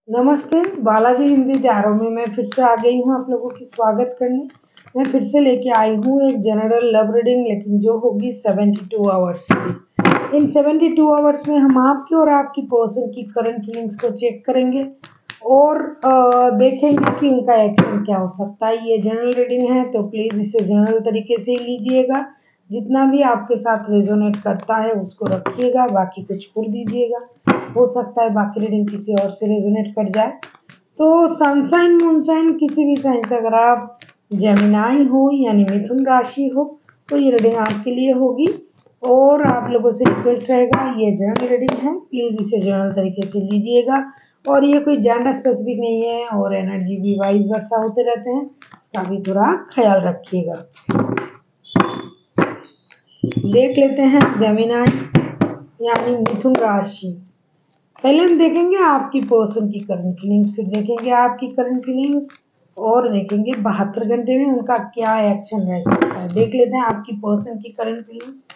नमस्ते, बालाजी हिंदी टैरो में मैं फिर से आ गई हूँ आप लोगों की स्वागत करने। मैं फिर से लेके आई हूँ एक जनरल लव रीडिंग, लेकिन जो होगी 72 आवर्स की। इन 72 आवर्स में हम आपकी और आपकी पर्सन की करंट फीलिंग्स को चेक करेंगे और देखेंगे कि उनका एक्शन क्या हो सकता है। ये जनरल रीडिंग है तो प्लीज़ इसे जनरल तरीके से ही लीजिएगा। जितना भी आपके साथ रेजोनेट करता है उसको रखिएगा, बाकी कुछ छोड़ दीजिएगा। हो सकता है बाकी रीडिंग किसी और से रेजोनेट कर जाए। तो सनसाइन मूनसाइन किसी भी साइन से अगर आप जेमिनाई हो यानी मिथुन राशि हो तो ये रीडिंग आपके लिए होगी। और आप लोगों से रिक्वेस्ट रहेगा, ये जनरल रीडिंग है, प्लीज़ इसे जनरल तरीके से लीजिएगा। और ये कोई जेंडर स्पेसिफिक नहीं है और एनर्जी भी वाइस वर्सा होते रहते हैं, इसका भी थोड़ा ख्याल रखिएगा। देख लेते हैं जेमिनाई यानी मिथुन राशि। पहले हम देखेंगे आपकी पर्सन की करंट फीलिंग्स, फिर देखेंगे आपकी करंट फीलिंग्स और देखेंगे 72 घंटे में उनका क्या एक्शन रह सकता है। देख लेते हैं आपकी पर्सन की current feelings.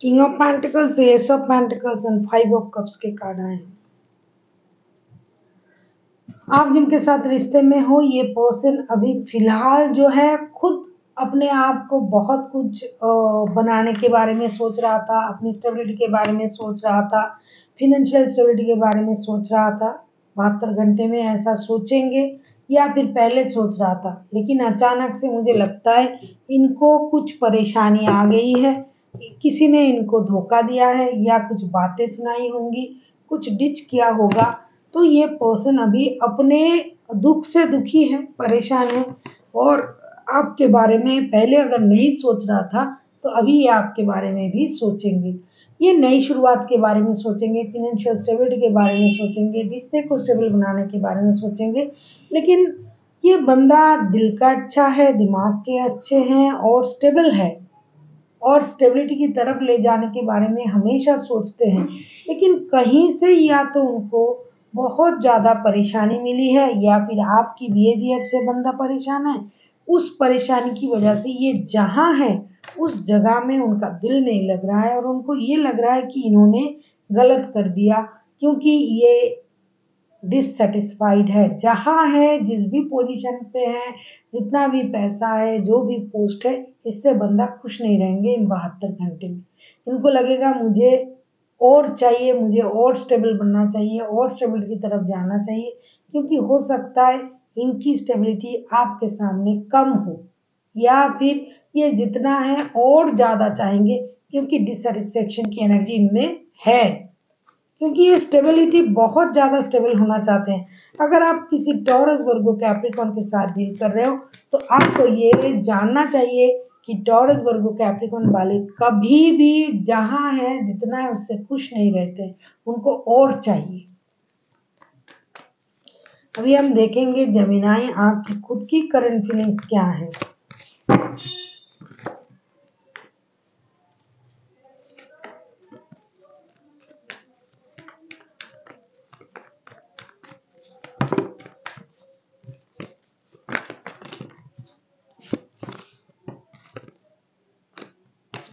King of pentacles, S of pentacles and 5 of cups के कार्ड आए हैं। आप जिनके साथ रिश्ते में हो, ये पर्सन अभी फिलहाल जो है खुद अपने आप को बहुत कुछ बनाने के बारे में सोच रहा था, अपनी स्टेबिलिटी के बारे में सोच रहा था, फिनेंशियल स्टेबिलिटी के बारे में सोच रहा था। 72 घंटे में ऐसा सोचेंगे या फिर पहले सोच रहा था, लेकिन अचानक से मुझे लगता है इनको कुछ परेशानी आ गई है। किसी ने इनको धोखा दिया है या कुछ बातें सुनाई होंगी, कुछ डिच किया होगा। तो ये पर्सन अभी अपने दुख से दुखी है, परेशान है और आपके बारे में पहले अगर नहीं सोच रहा था तो अभी ये आपके बारे में भी सोचेंगे। ये नई शुरुआत के बारे में सोचेंगे, फिनेंशियल स्टेबिलिटी के बारे में सोचेंगे, रिश्ते को स्टेबल बनाने के बारे में सोचेंगे। लेकिन ये बंदा दिल का अच्छा है, दिमाग के अच्छे हैं और स्टेबल है और स्टेबिलिटी की तरफ ले जाने के बारे में हमेशा सोचते हैं। लेकिन कहीं से या तो उनको बहुत ज़्यादा परेशानी मिली है या फिर आपकी बिहेवियर से बंदा परेशान है। उस परेशानी की वजह से ये जहाँ है उस जगह में उनका दिल नहीं लग रहा है और उनको ये लग रहा है कि इन्होंने गलत कर दिया, क्योंकि ये डिससेटिस्फाइड है। जहाँ है, जिस भी पोजीशन पे है, जितना भी पैसा है, जो भी पोस्ट है, इससे बंदा खुश नहीं रहेंगे इन 72 घंटे में। इनको लगेगा मुझे और चाहिए, मुझे और स्टेबल बनना चाहिए और स्टेबिलिटी की तरफ जाना चाहिए, क्योंकि हो सकता है इनकी स्टेबिलिटी आपके सामने कम हो या फिर ये जितना है और ज़्यादा चाहेंगे, क्योंकि डिससेटिस्फेक्शन की एनर्जी इनमें है, क्योंकि ये स्टेबिलिटी बहुत ज़्यादा स्टेबल होना चाहते हैं। अगर आप किसी टॉरस वर्गो कैप्रिकॉर्न के साथ डील कर रहे हो तो आपको ये जानना चाहिए कि टॉरस वर्गो कैप्रिकॉर्न वाले कभी भी जहाँ है जितना है उससे खुश नहीं रहते, उनको और चाहिए। अभी हम देखेंगे जेमिनाई आपकी खुद की करंट फीलिंग्स क्या है।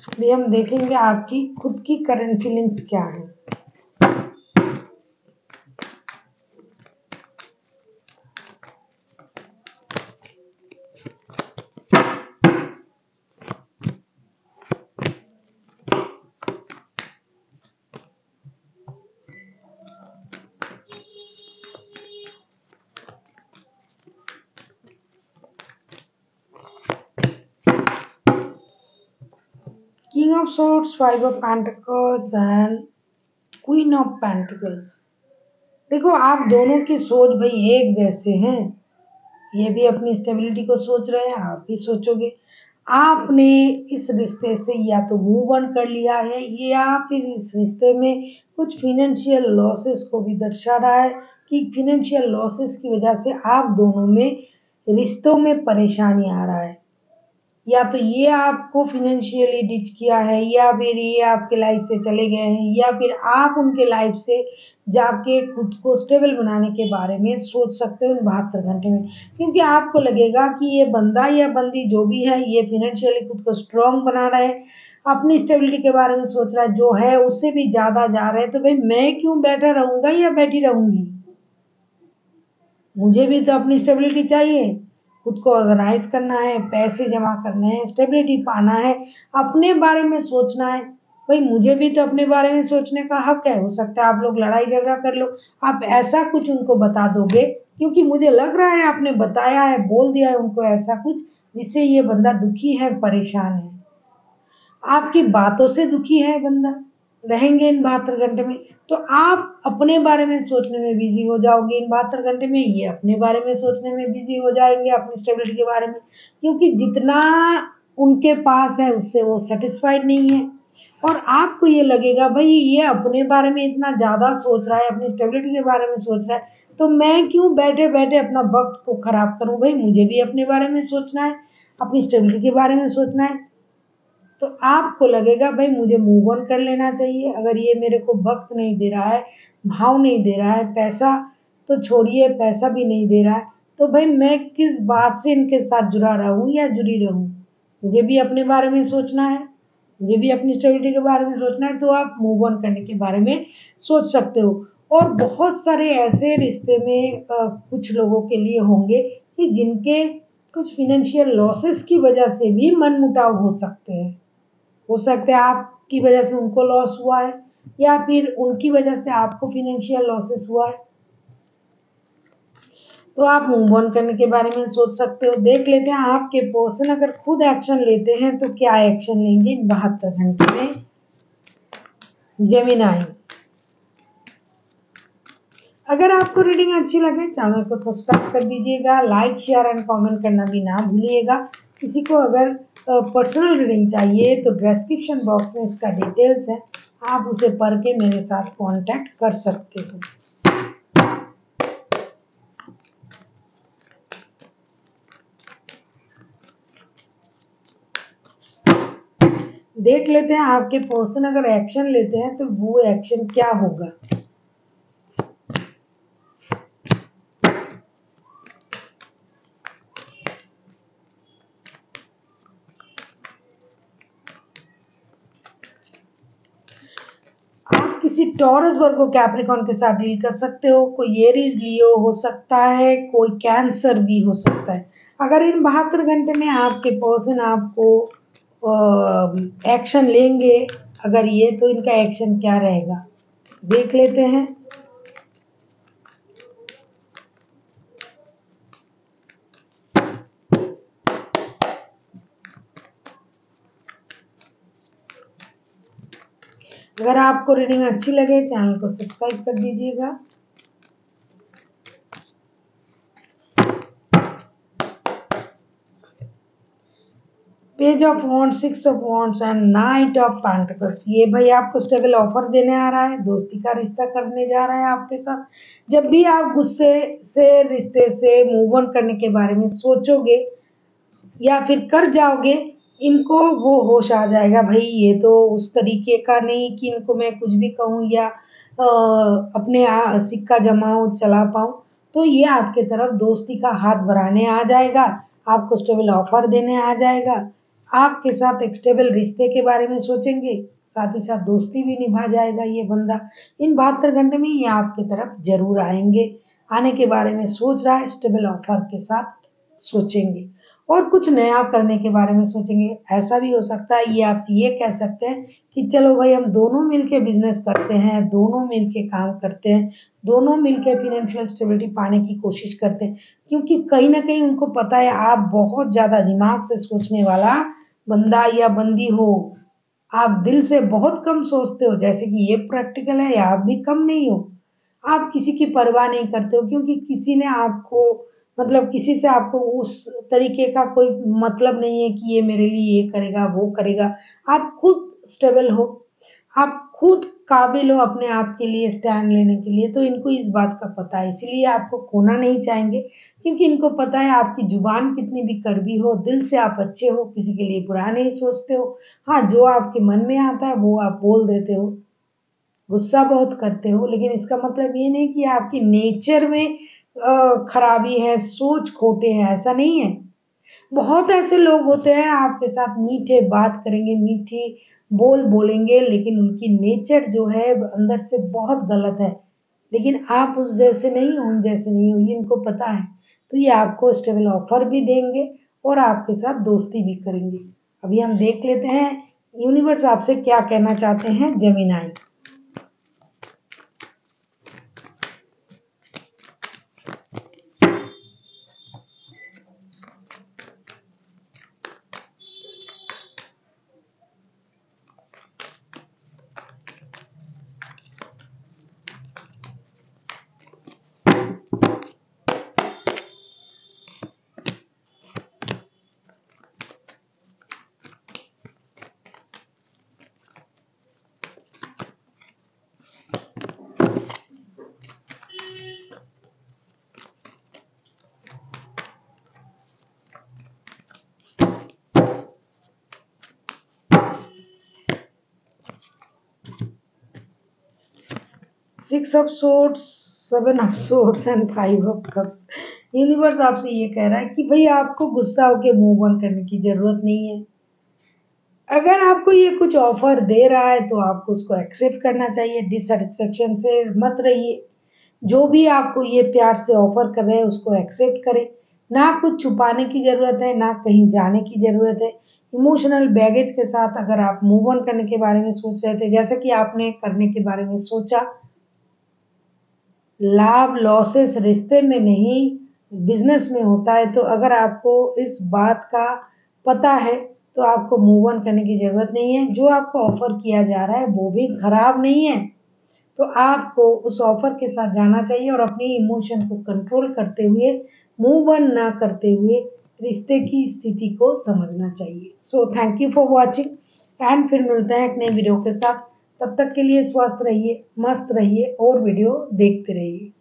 अभी हम देखेंगे आपकी खुद की करंट फीलिंग्स क्या है। King of Swords, 5 of Pentacles and Queen of Pentacles। देखो, आप दोनों की सोच भाई एक जैसे हैं। ये भी अपनी स्टेबिलिटी को सोच रहे हैं, आप भी सोचोगे। आपने इस रिश्ते से या तो मूव ऑन कर लिया है या फिर इस रिश्ते में कुछ फिनेंशियल लॉसेस को भी दर्शा रहा है। कि फिनेंशियल लॉसेस की वजह से आप दोनों में रिश्तों में परेशानी आ रहा है, या तो ये आपको फाइनेंशियली डिच किया है, या फिर ये आपके लाइफ से चले गए हैं, या फिर आप उनके लाइफ से जाके खुद को स्टेबल बनाने के बारे में सोच सकते हो इन 72 घंटे में। क्योंकि आपको लगेगा कि ये बंदा या बंदी जो भी है ये फाइनेंशियली खुद को स्ट्रांग बना रहा है, अपनी स्टेबिलिटी के बारे में सोच रहा है, जो है उससे भी ज्यादा जा रहे हैं, तो भाई मैं क्यों बैठा रहूंगा या बैठी रहूंगी, मुझे भी तो अपनी स्टेबिलिटी चाहिए। खुद को ऑर्गेनाइज करना है, पैसे जमा करने हैं, स्टेबिलिटी पाना है, अपने बारे में सोचना है। भाई मुझे भी तो अपने बारे में सोचने का हक है। हो सकता है आप लोग लड़ाई झगड़ा कर लो, आप ऐसा कुछ उनको बता दोगे, क्योंकि मुझे लग रहा है आपने बताया है, बोल दिया है उनको ऐसा कुछ जिससे ये बंदा दुखी है, परेशान है, आपकी बातों से दुखी है बंदा, रहेंगे इन 72 घंटे में, तो आप अपने बारे में सोचने में बिजी हो जाओगे इन 72 घंटे में, ये अपने बारे में सोचने में बिजी हो जाएंगे, अपनी स्टेबिलिटी के बारे में, क्योंकि जितना उनके पास है उससे वो सेटिस्फाइड नहीं है। और आपको ये लगेगा भाई ये अपने बारे में इतना ज्यादा सोच रहा है, अपनी स्टेबिलिटी के बारे में सोच रहा है, तो मैं क्यों बैठे बैठे अपना वक्त को खराब करूं। भाई मुझे भी अपने बारे में सोचना है, अपनी स्टेबिलिटी के बारे में सोचना है, तो आपको लगेगा भाई मुझे मूव ऑन कर लेना चाहिए। अगर ये मेरे को वक्त नहीं दे रहा है, भाव नहीं दे रहा है, पैसा तो छोड़िए पैसा भी नहीं दे रहा है, तो भाई मैं किस बात से इनके साथ जुड़ा रहूं या जुड़ी रहूं। मुझे भी अपने बारे में सोचना है, मुझे भी अपनी स्टेबिलिटी के बारे में सोचना है, तो आप मूव ऑन करने के बारे में सोच सकते हो। और बहुत सारे ऐसे रिश्ते में कुछ लोगों के लिए होंगे कि जिनके कुछ फिनेंशियल लॉसेस की वजह से भी मन मुटाव हो सकते हैं। हो सकता है आपकी वजह से उनको लॉस हुआ है, या फिर उनकी वजह से आपको फाइनेंशियल लॉसेस हुआ है, तो आप मूव ऑन करने के बारे में सोच सकते हो। देख लेते हैं आपके पर्सन अगर खुद एक्शन लेते हैं तो क्या एक्शन लेंगे इन 72 घंटे में। जेमिनाई, अगर आपको रीडिंग अच्छी लगे चैनल को सब्सक्राइब कर दीजिएगा, लाइक शेयर एंड कमेंट करना भी ना भूलिएगा। किसी को अगर पर्सनल रीडिंग चाहिए तो डिस्क्रिप्शन बॉक्स में इसका डिटेल्स है, आप उसे पढ़ के मेरे साथ कांटेक्ट कर सकते हो। देख लेते हैं आपके पर्सन अगर एक्शन लेते हैं तो वो एक्शन क्या होगा। आप किसी टॉरस वर्गो कैप्रिकॉर्न के साथ डील कर सकते हो, कोई एरीज लियो हो सकता है, कोई कैंसर भी हो सकता है। अगर इन 72 घंटे में आपके पर्सन आपको एक्शन लेंगे, अगर ये तो इनका एक्शन क्या रहेगा देख लेते हैं। अगर आपको रीडिंग अच्छी लगे चैनल को सब्सक्राइब कर दीजिएगा। Page of wands, 6 of wands and night of pentacles, ये भाई आपको स्टेबल ऑफर देने आ रहा है, दोस्ती का रिश्ता करने जा रहा है आपके साथ। जब भी आप गुस्से से रिश्ते से मूव ऑन करने के बारे में सोचोगे या फिर कर जाओगे, इनको वो होश आ जाएगा भाई ये तो उस तरीके का नहीं कि इनको मैं कुछ भी कहूँ या अपने सिक्का जमाऊं चला पाऊं, तो ये आपके तरफ दोस्ती का हाथ बढ़ाने आ जाएगा, आपको स्टेबल ऑफर देने आ जाएगा, आपके साथ एक स्टेबल रिश्ते के बारे में सोचेंगे, साथ ही साथ दोस्ती भी निभा जाएगा ये बंदा। इन 72 घंटे में ये आपके तरफ जरूर आएंगे, आने के बारे में सोच रहा है, स्टेबल ऑफर के साथ सोचेंगे और कुछ नया करने के बारे में सोचेंगे। ऐसा भी हो सकता है ये आपसे ये कह सकते हैं कि चलो भाई हम दोनों मिलके बिजनेस करते हैं, दोनों मिलके काम करते हैं, दोनों मिलके फाइनेंशियल स्टेबिलिटी पाने की कोशिश करते हैं, क्योंकि कहीं ना कहीं उनको पता है आप बहुत ज्यादा दिमाग से सोचने वाला बंदा या बंदी हो, आप दिल से बहुत कम सोचते हो, जैसे कि ये प्रैक्टिकल है या आप भी कम नहीं हो। आप किसी की परवाह नहीं करते हो, क्योंकि किसी ने आपको मतलब किसी से आपको उस तरीके का कोई मतलब नहीं है कि ये मेरे लिए ये करेगा वो करेगा। आप खुद स्टेबल हो, आप खुद काबिल हो अपने आप के लिए स्टैंड लेने के लिए, तो इनको इस बात का पता है, इसीलिए आपको खोना नहीं चाहेंगे, क्योंकि इनको पता है आपकी जुबान कितनी भी कड़वी हो, दिल से आप अच्छे हो, किसी के लिए बुरा नहीं सोचते हो। हाँ, जो आपके मन में आता है वो आप बोल देते हो, गुस्सा बहुत करते हो, लेकिन इसका मतलब ये नहीं कि आपकी नेचर में खराबी है, सोच खोटे हैं, ऐसा नहीं है। बहुत ऐसे लोग होते हैं आपके साथ मीठे बात करेंगे, मीठी बोल बोलेंगे, लेकिन उनकी नेचर जो है अंदर से बहुत गलत है। लेकिन आप उस जैसे नहीं हो, उन जैसे नहीं हो, ये इनको पता है। तो ये आपको स्टेबल ऑफर भी देंगे और आपके साथ दोस्ती भी करेंगे। अभी हम देख लेते हैं यूनिवर्स आपसे क्या कहना चाहते हैं Gemini. 6 of swords, 7 of swords and 5 of cups. Universe आपसे ये कह रहा है कि भाई आपको गुस्सा होकर मूव ऑन करने की जरूरत नहीं है। अगर आपको ये कुछ ऑफर दे रहा है तो आपको उसको एक्सेप्ट करना चाहिए, डिससेटिस्फेक्शन से मत रहिए। जो भी आपको ये प्यार से ऑफर कर रहे हैं उसको एक्सेप्ट करें। ना कुछ छुपाने की जरूरत है, ना कहीं जाने की जरूरत है। इमोशनल बैगेज के साथ अगर आप मूव ऑन करने के बारे में सोच रहे थे, जैसे कि आपने करने के बारे में सोचा, लाभ लॉसेस रिश्ते में नहीं बिजनेस में होता है। तो अगर आपको इस बात का पता है तो आपको मूव ऑन करने की जरूरत नहीं है। जो आपको ऑफर किया जा रहा है वो भी खराब नहीं है, तो आपको उस ऑफर के साथ जाना चाहिए और अपने इमोशन को कंट्रोल करते हुए, मूव ऑन ना करते हुए रिश्ते की स्थिति को समझना चाहिए। So thank you for watching and फिर मिलते हैं एक नई वीडियो के साथ। तब तक के लिए स्वस्थ रहिए, मस्त रहिए और वीडियो देखते रहिए।